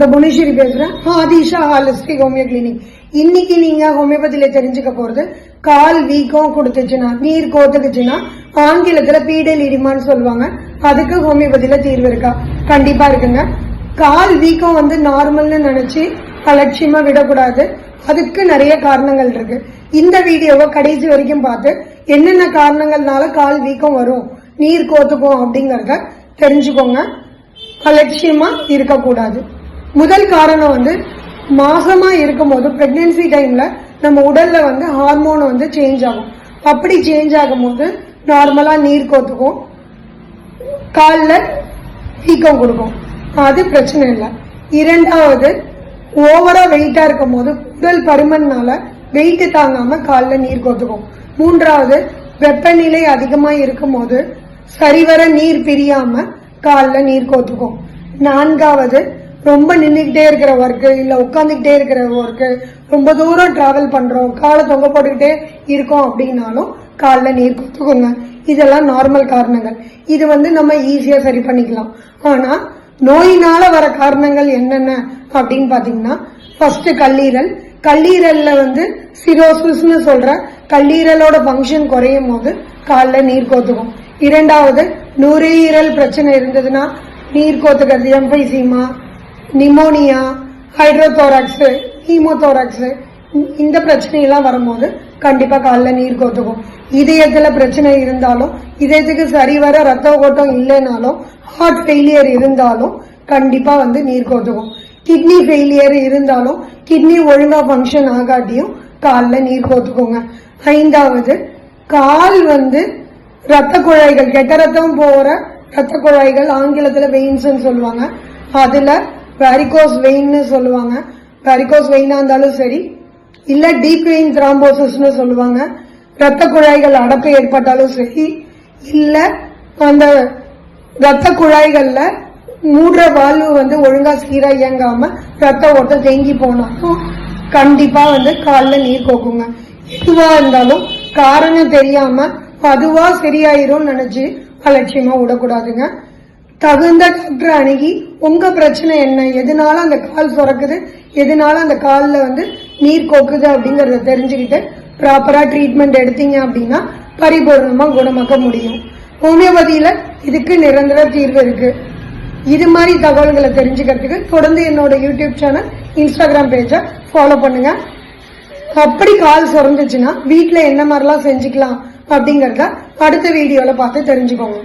புவனேஸ்வரி பேசுறேன். Aadhisha holistic homeo clinic. இன்னைக்கு நீங்க ஹோமியோபதியில தெரிஞ்சுக்க போறது கால் வீக்கம் கொடுத்துச்சுன்னா, நீர் கோத்துக்குச்சுன்னா ஆங்கிலத்துல பீடல் இடிமான்னு சொல்லுவாங்க. அதுக்கு ஹோமியோபதியில தீர்வு இருக்கா? கண்டிப்பா இருக்குங்க. கால் வீக்கம் நார்மல்னு நினைச்சு அலட்சியமா விடக்கூடாது. அதுக்கு நிறைய காரணங்கள் இருக்கு. இந்த வீடியோவை கடைசி வரைக்கும் பார்த்து என்னென்ன காரணங்கள்னால கால் வீக்கம் வரும், நீர் கோத்துக்கும் அப்படிங்கறத தெரிஞ்சுக்கோங்க. அலட்சியமா இருக்கக்கூடாது. முதல் காரணம் மாசமா இருக்கும் போது பிரெக்னன்சி டைம்ல நம்ம உடல்ல ஹார்மோன் சேஞ்ச் ஆகும். அப்படி சேஞ்ச் ஆகும் போது நார்மலா நீர் கோத்துக்கும், கால்ல வீக்கம் கொடுக்கும். அது பிரச்சனை இல்லை. இரண்டாவது, ஓவரா வெயிட்டா இருக்கும் போது உடல் பருமனால வெயிட் தாங்காம கால்ல நீர் கோத்துக்கும். மூன்றாவது, வெப்பநிலை அதிகமா இருக்கும் போது சரிவர நீர் பிரியாம கால்ல நீர் கோத்துக்கும். நான்காவது, ரொம்ப நின்றுகிட்டே இருக்கிற ஒர்க்கு இல்ல உட்காந்துக்கிட்டே இருக்கிற ஒர்க்கு, ரொம்ப தூரம் டிராவல் பண்றோம், காலை தொங்க போட்டுக்கிட்டே இருக்கோம் அப்படின்னாலும் காலில் நீர் கொத்துக்குங்க. இதெல்லாம் நார்மல் காரணங்கள். இது நம்ம ஈஸியா சரி பண்ணிக்கலாம். ஆனா நோயினால வர காரணங்கள் என்னென்ன அப்படின்னு பாத்தீங்கன்னா, ஃபர்ஸ்ட் கல்லீரல். கல்லீரல்ல சிரோசிஸ்னு சொல்ற கல்லீரலோட பங்கன் குறையும் போது காலில் நீர் கோத்துக்கும். இரண்டாவது, நுரையீரல் பிரச்சனை இருந்ததுன்னா நீர் கோத்துக்கிறது. எம்பைசீமா, நிமோனியா, ஹைட்ரோதோராக்ஸ், ஹீமோதோராக்ஸ், இந்த பிரச்சனையெல்லாம் வரும்போது கண்டிப்பா காலில் நீர் கோத்துக்கும். இதயத்துல பிரச்சனை இருந்தாலும், இதயத்துக்கு சரிவர ரத்த ஓட்டம் இல்லைனாலும், ஹார்ட் ஃபெயிலியர் இருந்தாலும் கண்டிப்பா நீர் கோத்துக்கும். கிட்னி ஃபெயிலியர் இருந்தாலும், கிட்னி ஒழுங்கா பங்கன் ஆகாட்டியும் காலில் நீர் கோத்துக்கோங்க. ஐந்தாவது, கால் ரத்த குழாய்கள், கெட்ட ரத்தம் போற ரத்த குழாய்கள், ஆங்கிலத்துல வெயின்ஸ் சொல்லுவாங்க. அதுல வெரிகோஸ் வெயின்னு சொல்லுவாங்க. வெரிகோஸ் வெயினா இருந்தாலும் சரி, இல்ல டீப் வெயின் த்ராம்போசிஸ்னு சொல்லுவாங்க. ரத்த குழாய்கள் அடப்பு ஏற்பட்டாலும் சரி, இல்ல அந்த ரத்த குழாய்கள்ல மூடுற வால்வு ஒழுங்கா சீரா இயங்காம ரத்த ஓட்டம் தேங்கி போனாலும் கண்டிப்பா காலில் நீர் கோக்குங்க. எதுவா இருந்தாலும் காரணம் தெரியாம அதுவா சரியாயிரும் நினைச்சு அலட்சியமா விடக்கூடாதுங்க. தகுந்த டாக்டர் அணுகி உங்க பிரச்சனை என்ன, எதனால அந்த கால் சுரக்குது, எதனால அந்த காலில் நீர் கோக்குது அப்படிங்கறத தெரிஞ்சுக்கிட்டு ப்ராப்பரா ட்ரீட்மெண்ட் எடுத்தீங்க அப்படின்னா பரிபூர்ணமா குணமாக்க முடியும். ஹோமியோபதியில இதுக்கு நிரந்தர தீர்வு இருக்கு. இது மாதிரி தகவல்களை தெரிஞ்சுக்கிறதுக்கு தொடர்ந்து என்னோட யூடியூப் சேனல், இன்ஸ்டாகிராம் பேஜை ஃபாலோ பண்ணுங்க. அப்படி கால் சுரந்துச்சுன்னா வீட்டுல என்ன மாதிரிலாம் செஞ்சுக்கலாம் அப்படிங்கறத அடுத்த வீடியோல பார்த்து தெரிஞ்சுக்கோங்க.